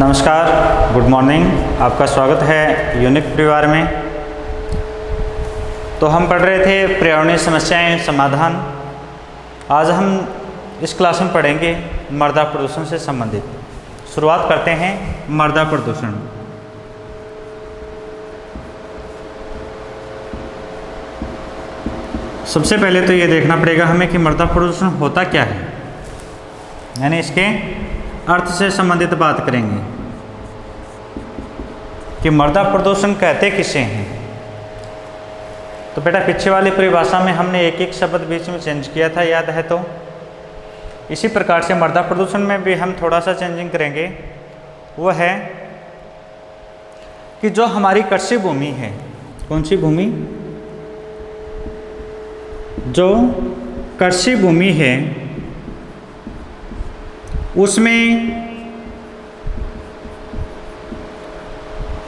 नमस्कार, good morning. आपका स्वागत है यूनिक परिवार में। तो हम पढ़ रहे थे पर्यावरणीय समस्याएं समाधान। आज हम इस क्लास में पढ़ेंगे मृदा प्रदूषण से संबंधित। शुरुआत करते हैं मृदा प्रदूषण। सबसे पहले तो ये देखना पड़ेगा हमें कि मृदा प्रदूषण होता क्या है, यानी इसके अर्थ से संबंधित बात करेंगे कि मृदा प्रदूषण कहते किसे हैं। तो बेटा पीछे वाली परिभाषा में हमने एक एक शब्द बीच में चेंज किया था, याद है? तो इसी प्रकार से मृदा प्रदूषण में भी हम थोड़ा सा चेंजिंग करेंगे। वो है कि जो हमारी कृषि भूमि है, कौन सी भूमि? जो कृषि भूमि है उसमें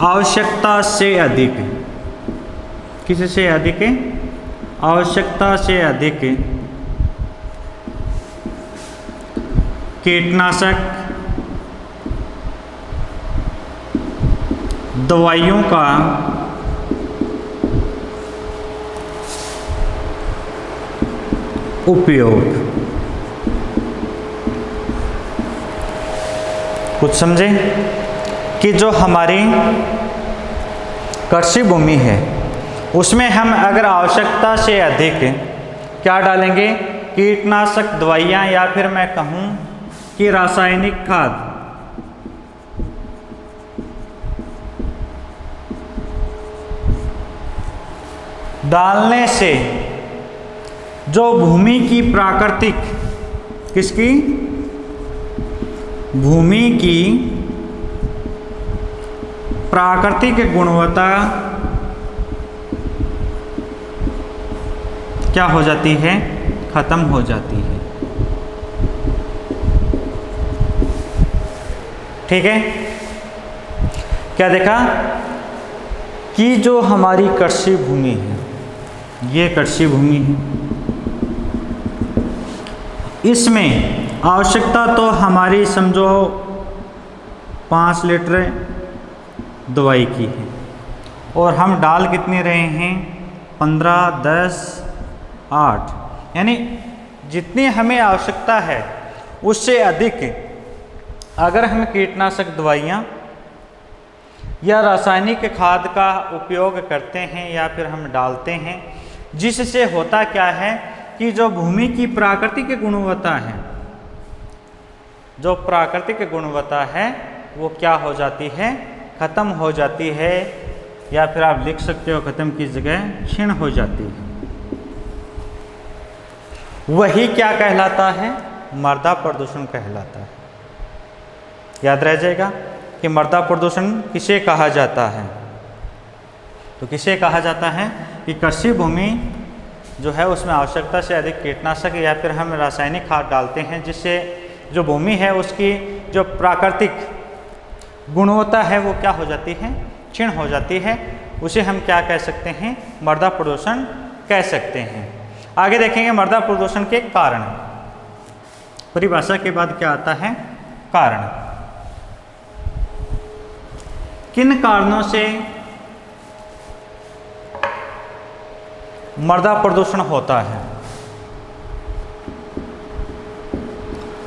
आवश्यकता से अधिक, किससे अधिक? आवश्यकता से अधिक कीटनाशक दवाइयों का उपयोग। कुछ समझे कि जो हमारी कृषि भूमि है उसमें हम अगर आवश्यकता से अधिक क्या डालेंगे? कीटनाशक दवाइयाँ, या फिर मैं कहूँ कि रासायनिक खाद। डालने से जो भूमि की प्राकृतिक, किसकी? भूमि की प्राकृतिक गुणवत्ता क्या हो जाती है? खत्म हो जाती है। ठीक है? क्या देखा कि जो हमारी कृषि भूमि है, ये कृषि भूमि है, इसमें आवश्यकता तो हमारी समझो 5 लीटर दवाई की है, और हम डाल कितने रहे हैं? 15, 10, 8, यानी जितनी हमें आवश्यकता है उससे अधिक अगर हम कीटनाशक दवाइयाँ या रासायनिक खाद का उपयोग करते हैं या फिर हम डालते हैं, जिससे होता क्या है कि जो भूमि की प्राकृतिक गुणवत्ता है, जो प्राकृतिक गुणवत्ता है वो क्या हो जाती है? खत्म हो जाती है, या फिर आप लिख सकते हो खत्म की जगह क्षीण हो जाती है। वही क्या कहलाता है? मृदा प्रदूषण कहलाता है। याद रह जाएगा कि मृदा प्रदूषण किसे कहा जाता है? तो किसे कहा जाता है कि कृषि भूमि जो है उसमें आवश्यकता से अधिक कीटनाशक या फिर हम रासायनिक खाद डालते हैं, जिससे जो भूमि है उसकी जो प्राकृतिक गुणवत्ता है वो क्या हो जाती है? क्षीण हो जाती है। उसे हम क्या कह सकते हैं? मृदा प्रदूषण कह सकते हैं। आगे देखेंगे मृदा प्रदूषण के कारण। परिभाषा के बाद क्या आता है? कारण। किन कारणों से मृदा प्रदूषण होता है?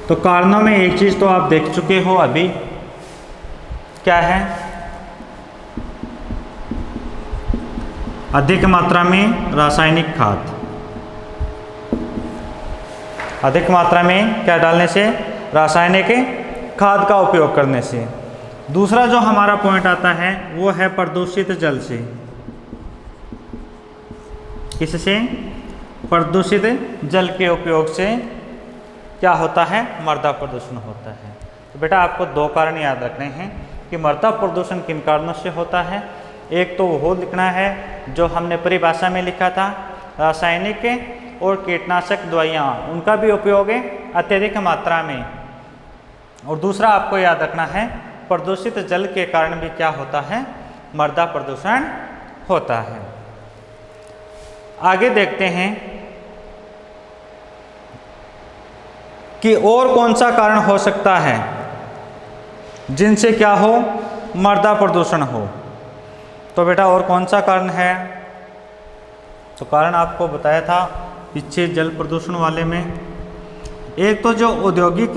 तो कारणों में एक चीज तो आप देख चुके हो अभी, क्या है? अधिक मात्रा में रासायनिक खाद। अधिक मात्रा में क्या डालने से? रासायनिक खाद का उपयोग करने से। दूसरा जो हमारा पॉइंट आता है वो है प्रदूषित जल से। किससे? प्रदूषित जल के उपयोग से क्या होता है? मृदा प्रदूषण होता है। तो बेटा आपको 2 कारण याद रखने हैं कि मृदा प्रदूषण किन कारणों से होता है। एक तो वो लिखना है जो हमने परिभाषा में लिखा था, रासायनिक और कीटनाशक दवाइयाँ, उनका भी उपयोग है अत्यधिक मात्रा में। और दूसरा आपको याद रखना है प्रदूषित जल के कारण भी क्या होता है? मृदा प्रदूषण होता है। आगे देखते हैं कि और कौन सा कारण हो सकता है जिनसे क्या हो, मृदा प्रदूषण हो। तो बेटा और कौन सा कारण है? तो कारण आपको बताया था पीछे जल प्रदूषण वाले में। एक तो जो औद्योगिक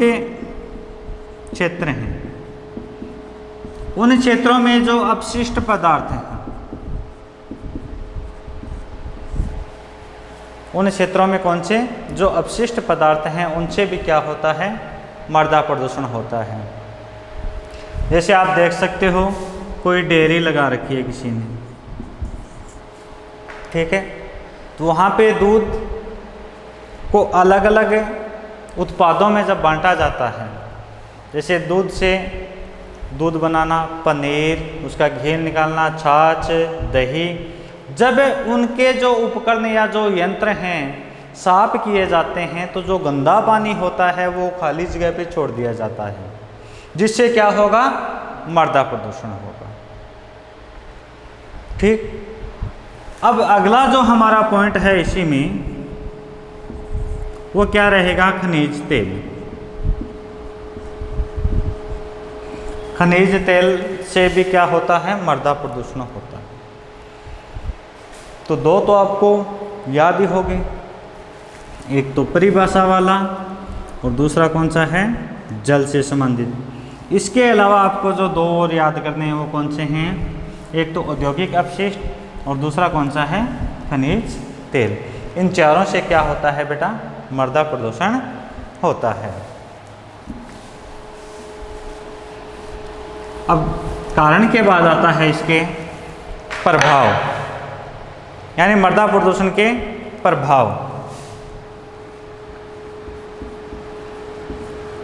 क्षेत्र हैं, उन क्षेत्रों में जो अपशिष्ट पदार्थ हैं, उन क्षेत्रों में कौन से जो अपशिष्ट पदार्थ हैं, उनसे भी क्या होता है, मृदा प्रदूषण होता है। जैसे आप देख सकते हो कोई डेयरी लगा रखी है किसी ने, ठीक है, तो वहाँ पे दूध को अलग अलग उत्पादों में जब बांटा जाता है, जैसे दूध से दूध बनाना, पनीर, उसका घी निकालना, छाछ, दही, जब उनके जो उपकरण या जो यंत्र हैं साफ किए जाते हैं, तो जो गंदा पानी होता है वो खाली जगह पे छोड़ दिया जाता है, जिससे क्या होगा, मृदा प्रदूषण होगा। ठीक। अब अगला जो हमारा पॉइंट है इसी में, वो क्या रहेगा, खनिज तेल। खनिज तेल से भी क्या होता है, मृदा प्रदूषण होता है। तो दो तो आपको याद ही होंगे, एक तो परिभाषा वाला और दूसरा कौन सा है, जल से संबंधित। इसके अलावा आपको जो दो और याद करने हैं वो कौन से हैं, एक तो औद्योगिक अपशिष्ट और दूसरा कौन सा है, खनिज तेल। इन चारों से क्या होता है बेटा, मृदा प्रदूषण होता है। अब कारण के बाद आता है इसके प्रभाव, यानी मृदा प्रदूषण के प्रभाव।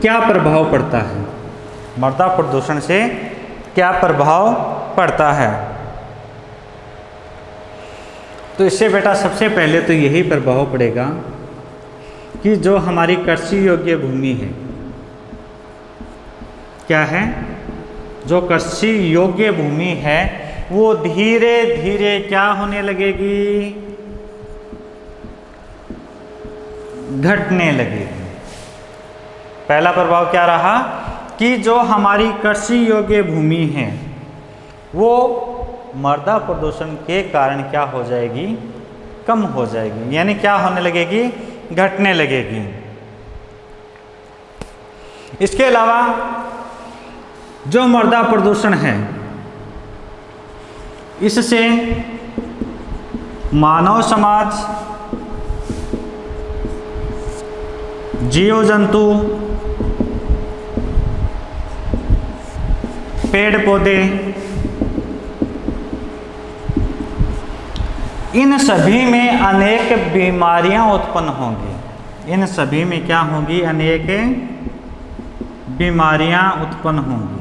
क्या प्रभाव पड़ता है, मृदा प्रदूषण से क्या प्रभाव पड़ता है? तो इससे बेटा सबसे पहले तो यही प्रभाव पड़ेगा कि जो हमारी कृषि योग्य भूमि है, क्या है, जो कृषि योग्य भूमि है वो धीरे धीरे क्या होने लगेगी, घटने लगेगी। पहला प्रभाव क्या रहा कि जो हमारी कृषि योग्य भूमि है वो मृदा प्रदूषण के कारण क्या हो जाएगी, कम हो जाएगी, यानी क्या होने लगेगी, घटने लगेगी। इसके अलावा जो मृदा प्रदूषण है, इससे मानव समाज, जीव जंतु, पेड़ पौधे, इन सभी में अनेक बीमारियां उत्पन्न होंगी। इन सभी में क्या होंगी, अनेक बीमारियां उत्पन्न होंगी।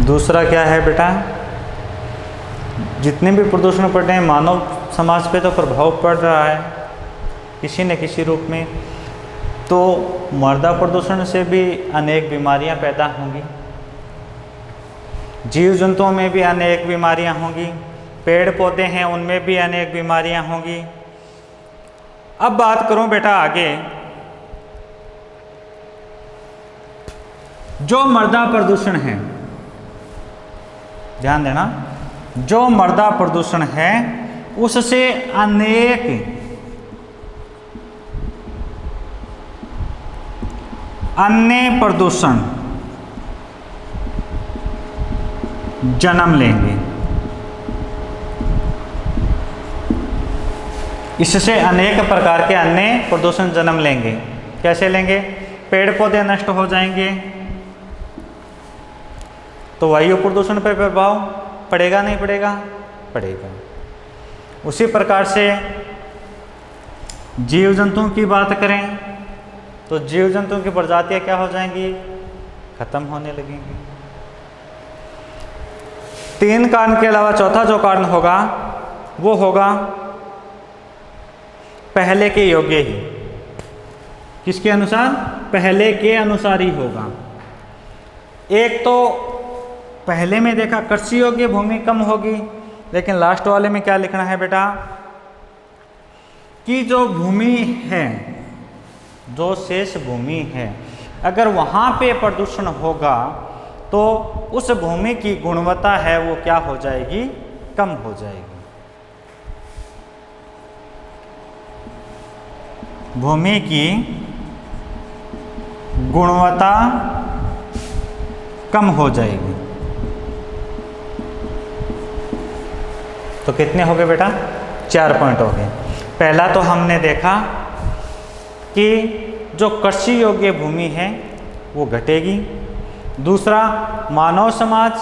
दूसरा क्या है बेटा, जितने भी प्रदूषण पड़ रहे हैं मानव समाज पे तो प्रभाव पड़ रहा है किसी न किसी रूप में। तो मृदा प्रदूषण से भी अनेक बीमारियां पैदा होंगी, जीव जंतुओं में भी अनेक बीमारियां होंगी, पेड़ पौधे हैं उनमें भी अनेक बीमारियां होंगी। अब बात करूं बेटा आगे, जो मृदा प्रदूषण है, ध्यान देना, जो मृदा प्रदूषण है उससे अनेक अन्य प्रदूषण जन्म लेंगे। इससे अनेक प्रकार के अन्य प्रदूषण जन्म लेंगे। कैसे लेंगे, पेड़ पौधे नष्ट हो जाएंगे तो वायु प्रदूषण पर प्रभाव पड़ेगा, नहीं पड़ेगा, पड़ेगा। उसी प्रकार से जीव जंतुओं की बात करें तो जीव जंतुओं की प्रजातियां क्या हो जाएंगी, खत्म होने लगेंगी। तीन कारण के अलावा चौथा जो कारण होगा वो होगा पहले के योग्य ही। किसके अनुसार, पहले के अनुसार ही होगा। एक तो पहले में देखा कृषि योग्य भूमि कम होगी, लेकिन लास्ट वाले में क्या लिखना है बेटा कि जो भूमि है, जो शेष भूमि है, अगर वहाँ पे प्रदूषण होगा तो उस भूमि की गुणवत्ता है वो क्या हो जाएगी, कम हो जाएगी। भूमि की गुणवत्ता कम हो जाएगी। तो कितने हो गए बेटा, 4 पॉइंट हो गए। पहला तो हमने देखा कि जो कृषि योग्य भूमि है वो घटेगी। दूसरा, मानव समाज,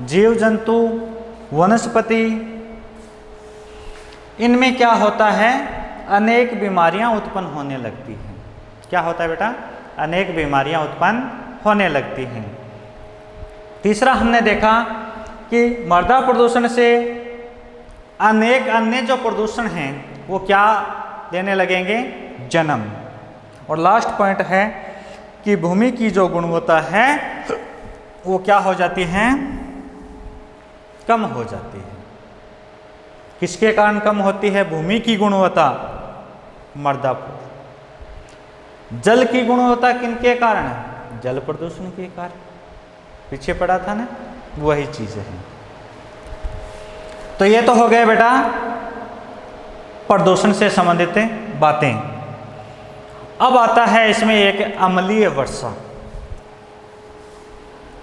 जीव जंतु, वनस्पति, इनमें क्या होता है, अनेक बीमारियां उत्पन्न होने लगती हैं। क्या होता है बेटा, अनेक बीमारियां उत्पन्न होने लगती हैं। तीसरा हमने देखा कि मृदा प्रदूषण से अनेक अन्य जो प्रदूषण हैं वो क्या देने लगेंगे, जन्म। और लास्ट पॉइंट है कि भूमि की जो गुणवत्ता है वो क्या हो जाती है, कम हो जाती है। किसके कारण कम होती है भूमि की गुणवत्ता, मृदा। जल की गुणवत्ता किनके कारण है, जल प्रदूषण के कारण। पीछे पड़ा था ना, वही चीज है। तो ये तो हो गए बेटा प्रदूषण से संबंधित बातें। अब आता है इसमें एक अम्लीय वर्षा।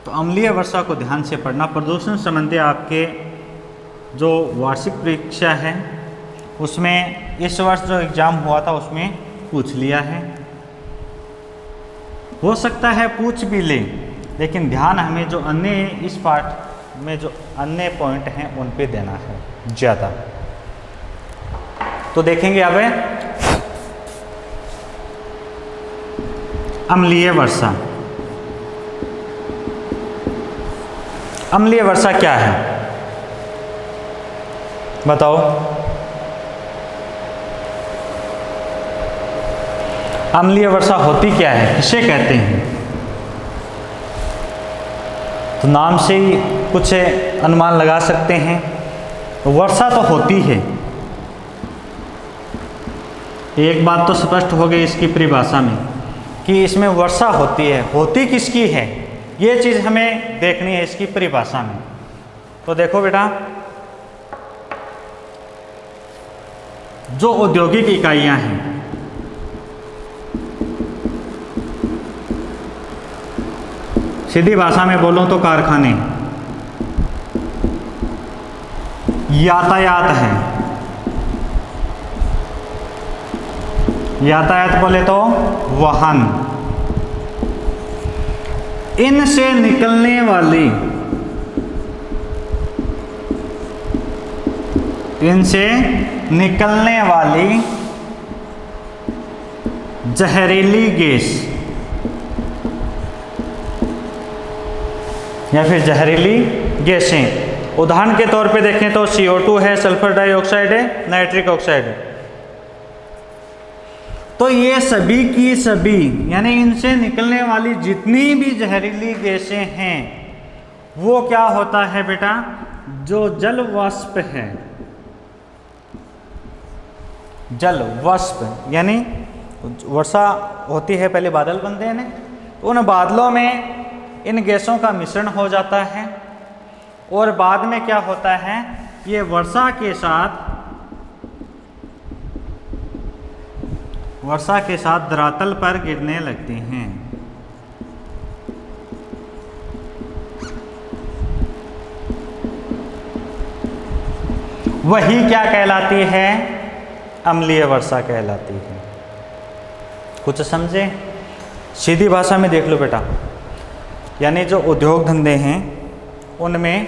तो अम्लीय वर्षा को ध्यान से पढ़ना। प्रदूषण संबंधी आपके जो वार्षिक परीक्षा है उसमें इस वर्ष जो एग्जाम हुआ था उसमें पूछ लिया है, हो सकता है पूछ भी ले, लेकिन ध्यान हमें जो अन्य इस पार्ट में जो अन्य पॉइंट हैं उन पे देना है ज़्यादा। तो देखेंगे अब अम्लीय वर्षा। अम्लीय वर्षा क्या है बताओ। अम्लीय वर्षा होती क्या है, किसे कहते हैं? तो नाम से ही कुछ अनुमान लगा सकते हैं। वर्षा तो होती है, एक बात तो स्पष्ट हो गई इसकी परिभाषा में कि इसमें वर्षा होती है। होती किसकी है ये चीज़ हमें देखनी है इसकी परिभाषा में। तो देखो बेटा, जो औद्योगिक इकाइयां हैं, सीधी भाषा में बोलूं तो कारखाने, यातायात है, यातायात बोले तो वाहन, इनसे निकलने वाली जहरीली गैस या फिर जहरीली गैसें, उदाहरण के तौर पे देखें तो CO2 है, सल्फर डाइऑक्साइड है, नाइट्रिक ऑक्साइड है। तो ये सभी की सभी यानी इनसे निकलने वाली जितनी भी जहरीली गैसें हैं वो क्या होता है बेटा, जो जल वाष्प है, जल वाष्प यानी वर्षा होती है, पहले बादल बनते हैं ना, तो उन बादलों में इन गैसों का मिश्रण हो जाता है और बाद में क्या होता है, ये वर्षा के साथ धरातल पर गिरने लगती हैं। वही क्या कहलाती है, अम्लीय वर्षा कहलाती है। कुछ समझे? सीधी भाषा में देख लो बेटा, यानी जो उद्योग धंधे हैं उनमें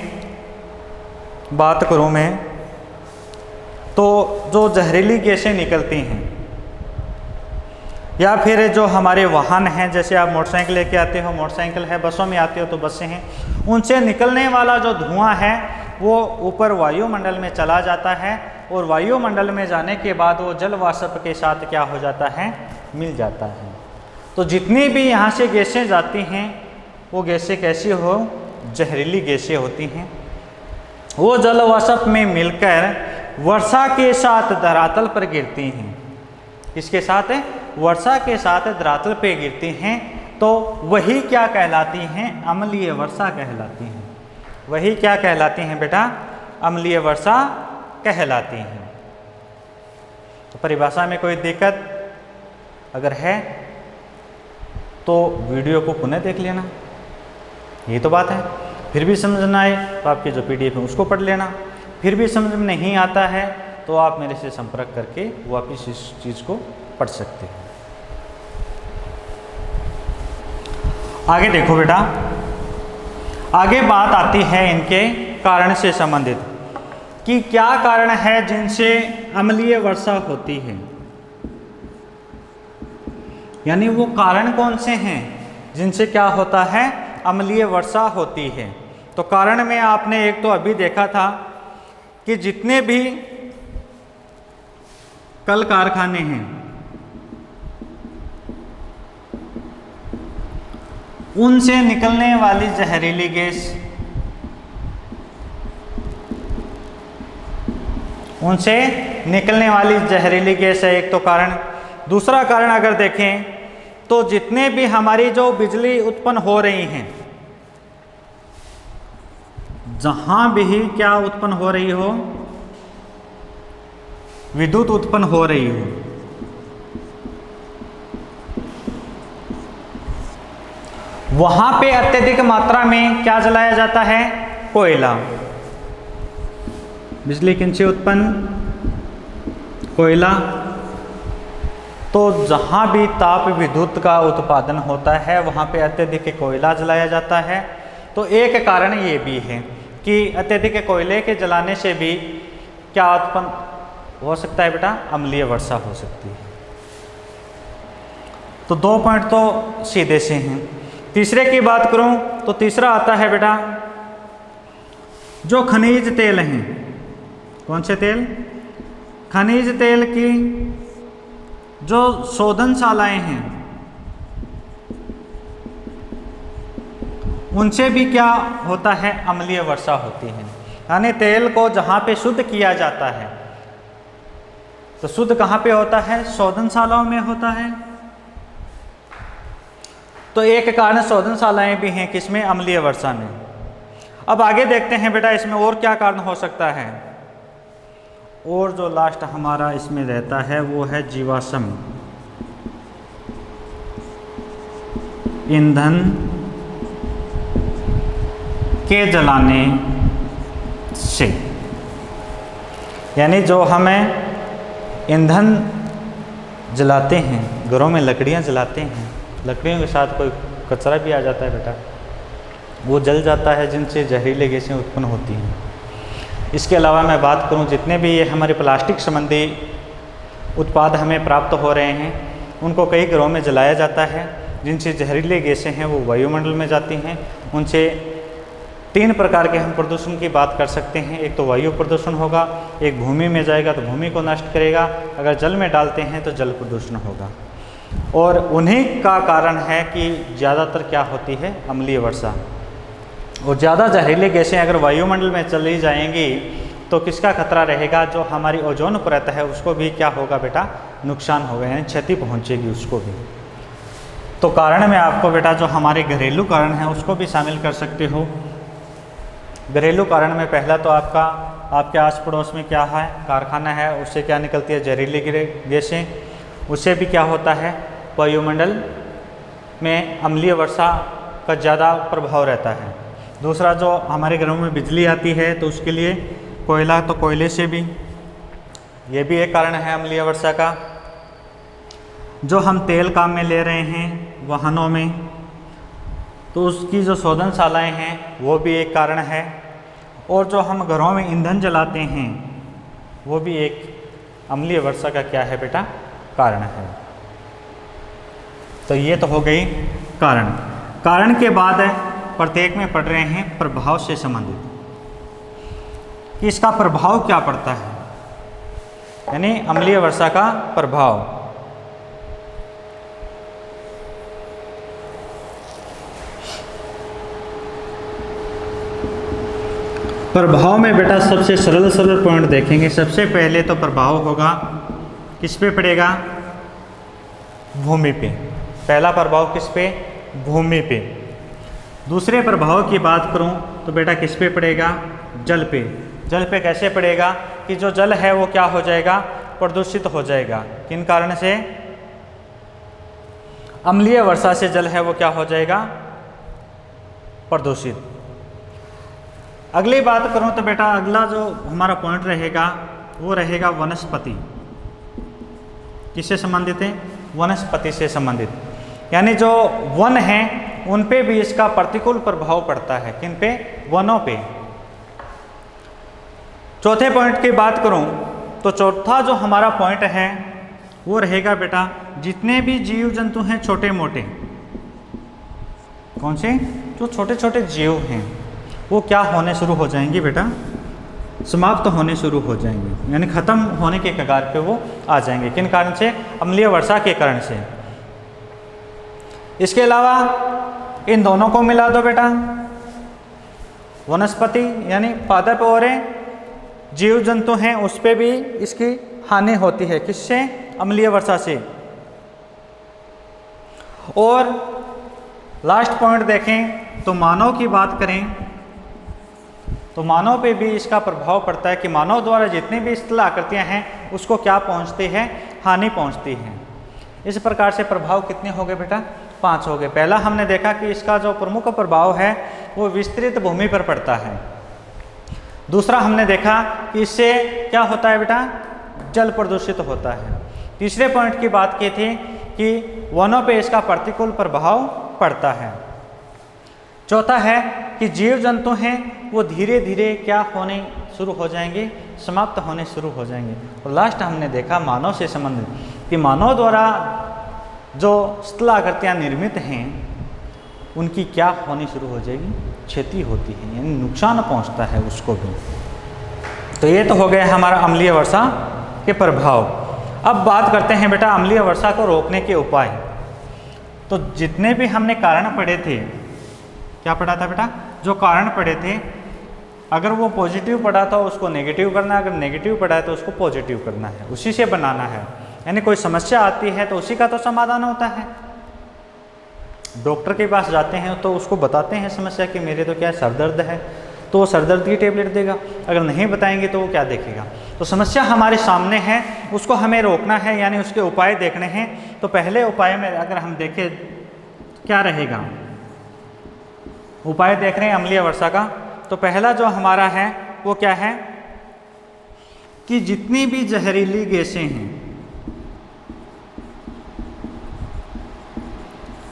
बात करूं मैं तो जो जहरीली गैसें निकलती हैं या फिर जो हमारे वाहन हैं, जैसे आप मोटरसाइकिल लेके आते हो, मोटरसाइकिल है, बसों में आते हो तो बसें हैं, उनसे निकलने वाला जो धुआं है वो ऊपर वायुमंडल में चला जाता है और वायुमंडल में जाने के बाद वो जल वाष्प के साथ क्या हो जाता है, मिल जाता है। तो जितनी भी यहाँ से गैसें जाती हैं वो गैसें कैसी हो, जहरीली गैसें होती हैं। वो जल वाष्प में मिलकर वर्षा के साथ धरातल पर गिरती हैं। किसके साथ है? वर्षा के साथ धरातल पे गिरती हैं, तो वही क्या कहलाती हैं? अम्लीय वर्षा कहलाती हैं। वही क्या कहलाती हैं बेटा? अम्लीय वर्षा कहलाती हैं। तो परिभाषा में कोई दिक्कत अगर है तो वीडियो को पुनः देख लेना, ये तो बात है। फिर भी समझ ना आए तो आपके जो PDF है उसको पढ़ लेना। फिर भी समझ में नहीं आता है तो आप मेरे से संपर्क करके वापस इस चीज़ को पढ़ सकते हैं। आगे देखो बेटा, आगे बात आती है इनके कारण से संबंधित कि क्या कारण है जिनसे अम्लीय वर्षा होती है, यानी वो कारण कौन से हैं जिनसे क्या होता है? अम्लीय वर्षा होती है। तो कारण में आपने एक तो अभी देखा था कि जितने भी कल कारखाने हैं उनसे निकलने वाली जहरीली गैस, उनसे निकलने वाली जहरीली गैस है एक तो कारण। दूसरा कारण अगर देखें तो जितने भी हमारी जो बिजली उत्पन्न हो रही हैं, जहां भी क्या उत्पन्न हो रही हो, विद्युत उत्पन्न हो रही हो, वहां पे अत्यधिक मात्रा में क्या जलाया जाता है? कोयला। बिजली किनसे उत्पन्न? कोयला। तो जहाँ भी ताप विद्युत का उत्पादन होता है वहाँ पे अत्यधिक कोयला जलाया जाता है। तो एक कारण ये भी है कि अत्यधिक कोयले के जलाने से भी क्या उत्पन्न हो सकता है बेटा? अम्लीय वर्षा हो सकती है। तो 2 पॉइंट तो सीधे से हैं। तीसरे की बात करूं तो तीसरा आता है बेटा जो खनिज तेल हैं। कौन से तेल? खनिज तेल की जो शोधनशालाएं हैं उनसे भी क्या होता है? अम्लीय वर्षा होती है। यानी तेल को जहाँ पे शुद्ध किया जाता है, तो शुद्ध कहाँ पे होता है? शोधनशालाओं में होता है। तो एक कारण शोधनशालाएं भी हैं किसमें? अम्लीय वर्षा में। अब आगे देखते हैं बेटा इसमें और क्या कारण हो सकता है। और जो लास्ट हमारा इसमें रहता है वो है जीवाश्म ईंधन के जलाने से, यानी जो हमें ईंधन जलाते हैं, घरों में लकड़ियां जलाते हैं, लकड़ियों के साथ कोई कचरा भी आ जाता है बेटा, वो जल जाता है जिनसे जहरीले गैसें उत्पन्न होती हैं। इसके अलावा मैं बात करूं जितने भी ये हमारे प्लास्टिक संबंधी उत्पाद हमें प्राप्त हो रहे हैं उनको कई घरों में जलाया जाता है, जिनसे जहरीले गैसें हैं वो वायुमंडल में जाती हैं। उनसे 3 प्रकार के हम प्रदूषण की बात कर सकते हैं। एक तो वायु प्रदूषण होगा, एक भूमि में जाएगा तो भूमि को नष्ट करेगा, अगर जल में डालते हैं तो जल प्रदूषण होगा। और उन्हीं का कारण है कि ज़्यादातर क्या होती है? अम्लीय वर्षा। और ज़्यादा जहरीले गैसें अगर वायुमंडल में चली जाएंगी तो किसका खतरा रहेगा? जो हमारी ओजोन परत है उसको भी क्या होगा बेटा? नुकसान होगा, यानी क्षति पहुंचेगी उसको भी। तो कारण में आपको बेटा जो हमारे घरेलू कारण है उसको भी शामिल कर सकते हो। घरेलू कारण में पहला तो आपके आस पड़ोस में क्या है? कारखाना है, उससे क्या निकलती है? जहरीली गैसें। उससे भी क्या होता है? वायुमंडल में अम्लीय वर्षा का ज़्यादा प्रभाव रहता है। दूसरा जो हमारे घरों में बिजली आती है तो उसके लिए कोयला, तो कोयले से भी, ये भी एक कारण है अम्लीय वर्षा का। जो हम तेल काम में ले रहे हैं वाहनों में, तो उसकी जो शोधनशालाएं हैं वो भी एक कारण है। और जो हम घरों में ईंधन जलाते हैं वो भी एक अम्लीय वर्षा का क्या है बेटा? कारण है। तो ये तो हो गई कारण। कारण के बाद प्रत्येक में पढ़ रहे हैं प्रभाव से संबंधित कि इसका प्रभाव क्या पड़ता है, यानी अम्लीय वर्षा का प्रभाव। प्रभाव में बेटा सबसे सरल पॉइंट देखेंगे। सबसे पहले तो प्रभाव होगा किस पे पड़ेगा? भूमि पे। पहला प्रभाव किस पे? भूमि पे। दूसरे प्रभाव की बात करूं तो बेटा किस पे पड़ेगा? जल पे। जल पे कैसे पड़ेगा कि जो जल है वो क्या हो जाएगा? प्रदूषित हो जाएगा। किन कारण से? अम्लीय वर्षा से जल है वो क्या हो जाएगा? प्रदूषित। अगली बात करूं तो बेटा अगला जो हमारा पॉइंट रहेगा वो रहेगा वनस्पति। किससे संबंधित है? वनस्पति से संबंधित। यानी जो वन है उन पे भी इसका प्रतिकूल प्रभाव पड़ता है। किन पे? वनों पे। चौथे पॉइंट की बात करूं तो चौथा जो हमारा पॉइंट है वो रहेगा बेटा जितने भी जीव जंतु हैं छोटे मोटे, कौन से? जो छोटे छोटे जीव हैं वो क्या होने शुरू हो जाएंगे बेटा? समाप्त होने शुरू हो जाएंगे, यानी खत्म होने के कगार पे वो आ जाएंगे। किन कारण से? अम्लीय वर्षा के कारण से। इसके अलावा इन दोनों को मिला दो बेटा, वनस्पति यानी पादप और जीव जंतु हैं उस पे भी इसकी हानि होती है। किससे? अम्लीय वर्षा से। और लास्ट पॉइंट देखें तो मानव की बात करें तो मानव पे भी इसका प्रभाव पड़ता है कि मानव द्वारा जितनी भी स्थल आकृतियां हैं उसको क्या पहुंचती है? हानि पहुंचती है। इस प्रकार से प्रभाव कितने हो गए बेटा? 5 हो गए। पहला हमने देखा कि इसका जो प्रमुख प्रभाव है वो विस्तृत भूमि पर पड़ता है। दूसरा हमने देखा कि इससे क्या होता है बेटा? जल प्रदूषित होता है। तीसरे पॉइंट की बात की थी कि वनों पे इसका प्रतिकूल प्रभाव पड़ता है। चौथा है कि जीव जंतु हैं वो धीरे धीरे क्या होने शुरू हो जाएंगे? समाप्त होने शुरू हो जाएंगे। और लास्ट हमने देखा मानव से संबंधित कि मानव द्वारा जो स्थलाकृतियाँ निर्मित हैं उनकी क्या होनी शुरू हो जाएगी? क्षति होती है, यानी नुकसान पहुंचता है उसको भी। तो ये तो हो गया हमारा अम्लीय वर्षा के प्रभाव। अब बात करते हैं बेटा अम्लीय वर्षा को रोकने के उपाय। तो जितने भी हमने कारण पढ़े थे, क्या पढ़ा था बेटा? जो कारण पढ़े थे, अगर वो पॉजिटिव पढ़ा था उसको नेगेटिव करना है, अगर नेगेटिव पढ़ा है तो उसको पॉजिटिव करना है, उसी से बनाना है। यानी कोई समस्या आती है तो उसी का तो समाधान होता है। डॉक्टर के पास जाते हैं तो उसको बताते हैं समस्या कि मेरे तो क्या सर दर्द है, तो वो सर दर्द की टेबलेट देगा। अगर नहीं बताएंगे तो वो क्या देखेगा? तो समस्या हमारे सामने है, उसको हमें रोकना है, यानी उसके उपाय देखने हैं। तो पहले उपाय में अगर हम देखें क्या रहेगा? उपाय देख रहे हैं अम्लीय वर्षा का। तो पहला जो हमारा है वो क्या है कि जितनी भी जहरीली गैसें हैं,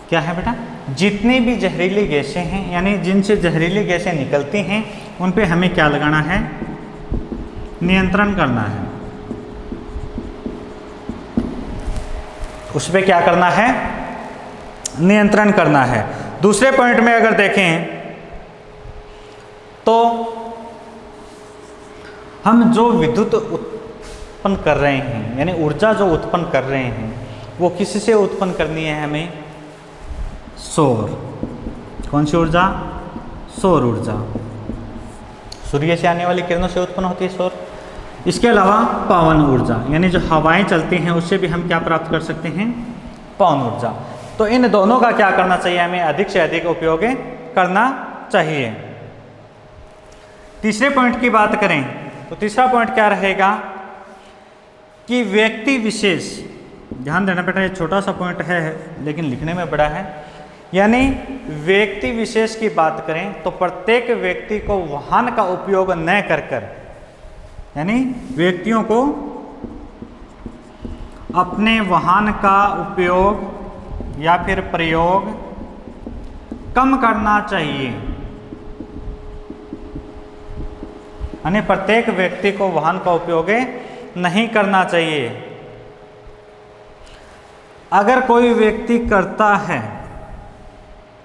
क्या है बेटा? जितनी भी जहरीली गैसें हैं, यानी जिनसे जहरीली गैसें निकलती हैं उन पे हमें क्या लगाना है? नियंत्रण करना है। उस पे क्या करना है? नियंत्रण करना है। दूसरे पॉइंट में अगर देखें तो हम जो विद्युत उत्पन्न कर रहे हैं, यानी ऊर्जा जो उत्पन्न कर रहे हैं, वो किससे उत्पन्न करनी है हमें? सौर। कौन सी ऊर्जा? सौर ऊर्जा। सूर्य से आने वाली किरणों से उत्पन्न होती है सौर। इसके अलावा पवन ऊर्जा, यानी जो हवाएं चलती हैं उससे भी हम क्या प्राप्त कर सकते हैं? पवन ऊर्जा। तो इन दोनों का क्या करना चाहिए? हमें अधिक से अधिक उपयोग करना चाहिए। तीसरे पॉइंट की बात करें तो तीसरा पॉइंट क्या रहेगा कि व्यक्ति विशेष, ध्यान देना बेटा ये छोटा सा पॉइंट है लेकिन लिखने में बड़ा है। यानी व्यक्ति विशेष की बात करें तो प्रत्येक व्यक्ति को वाहन का उपयोग न कर, यानी व्यक्तियों को अपने वाहन का उपयोग या फिर प्रयोग कम करना चाहिए। यानी प्रत्येक व्यक्ति को वाहन का उपयोग नहीं करना चाहिए। अगर कोई व्यक्ति करता है,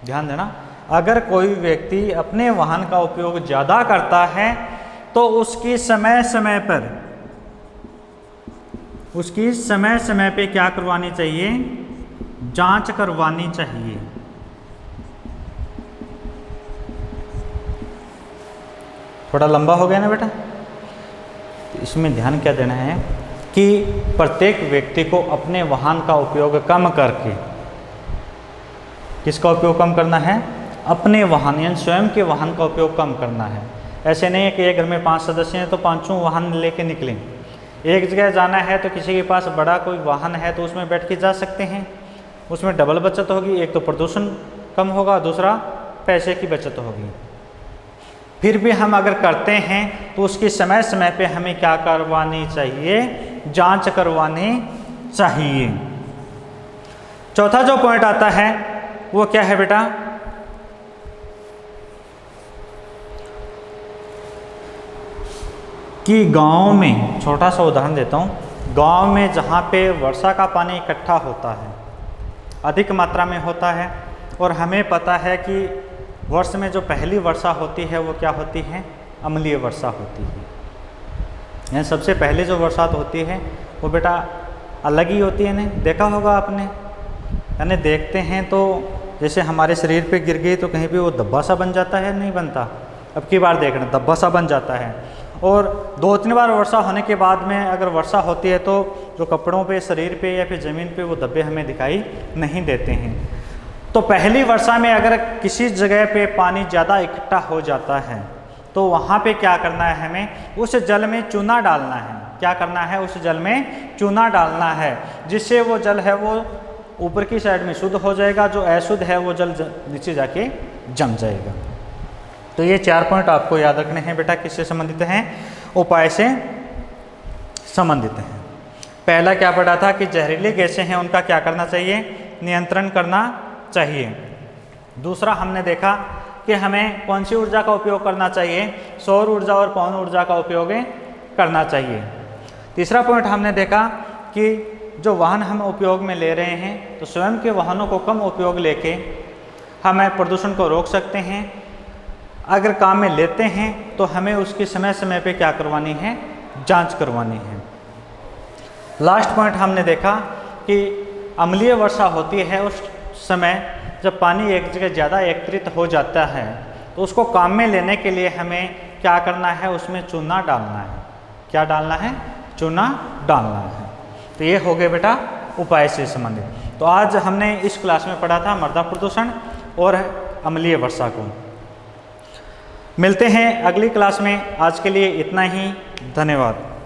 ध्यान देना, अगर कोई व्यक्ति अपने वाहन का उपयोग ज़्यादा करता है तो उसकी समय समय पे क्या करवानी चाहिए? जांच करवानी चाहिए। थोड़ा लंबा हो गया ना बेटा। तो इसमें ध्यान क्या देना है कि प्रत्येक व्यक्ति को अपने वाहन का उपयोग कम करके, किसका उपयोग कम करना है? अपने वाहन यानी स्वयं के वाहन का उपयोग कम करना है। ऐसे नहीं है कि एक घर में 5 सदस्य हैं तो पांचों वाहन लेके निकलें। एक जगह जाना है तो किसी के पास बड़ा कोई वाहन है तो उसमें बैठ के जा सकते हैं, उसमें डबल बचत होगी। एक तो प्रदूषण कम होगा, दूसरा पैसे की बचत होगी। फिर भी हम अगर करते हैं तो उसकी समय समय पे हमें क्या करवानी चाहिए? जांच करवानी चाहिए। चौथा जो पॉइंट आता है वो क्या है बेटा? कि गांव में, छोटा सा उदाहरण देता हूँ, गांव में जहाँ पे वर्षा का पानी इकट्ठा होता है, अधिक मात्रा में होता है, और हमें पता है कि वर्ष में जो पहली वर्षा होती है वो क्या होती है? अम्लीय वर्षा होती है। यानी सबसे पहले जो बरसात होती है वो बेटा अलग ही होती है ना, देखा होगा आपने। यानी देखते हैं तो जैसे हमारे शरीर पे गिर गई तो कहीं पे वो धब्बा सा बन जाता है, नहीं बनता? अब की बार देखना, धब्बा सा बन जाता है। और 2-3 बार वर्षा होने के बाद में अगर वर्षा होती है तो जो कपड़ों पे, शरीर पे या फिर ज़मीन पे वो धब्बे हमें दिखाई नहीं देते हैं। तो पहली वर्षा में अगर किसी जगह पे पानी ज़्यादा इकट्ठा हो जाता है तो वहाँ पे क्या करना है? हमें उस जल में चूना डालना है। क्या करना है? उस जल में चूना डालना है, जिससे वो जल है वो ऊपर की साइड में शुद्ध हो जाएगा, जो अशुद्ध है वो जल नीचे जाके जम जाएगा। तो ये 4 पॉइंट आपको याद रखने हैं बेटा। किससे संबंधित हैं? उपाय से संबंधित हैं। पहला क्या पढ़ा था कि जहरीली गैसें हैं उनका क्या करना चाहिए? नियंत्रण करना चाहिए। दूसरा हमने देखा कि हमें कौन सी ऊर्जा का उपयोग करना चाहिए? सौर ऊर्जा और पवन ऊर्जा का उपयोग करना चाहिए। तीसरा पॉइंट हमने देखा कि जो वाहन हम उपयोग में ले रहे हैं तो स्वयं के वाहनों को कम उपयोग लेके हमें प्रदूषण को रोक सकते हैं। अगर काम में लेते हैं तो हमें उसकी समय समय पे क्या करवानी है? जांच करवानी है। लास्ट पॉइंट हमने देखा कि अम्लीय वर्षा होती है उस समय जब पानी एक जगह ज़्यादा एकत्रित हो जाता है, तो उसको काम में लेने के लिए हमें क्या करना है? उसमें चूना डालना है। क्या डालना है? चूना डालना है। तो ये हो गए बेटा उपाय से संबंधित। तो आज हमने इस क्लास में पढ़ा था मृदा प्रदूषण और अम्लीय वर्षा को। मिलते हैं अगली क्लास में। आज के लिए इतना ही। धन्यवाद।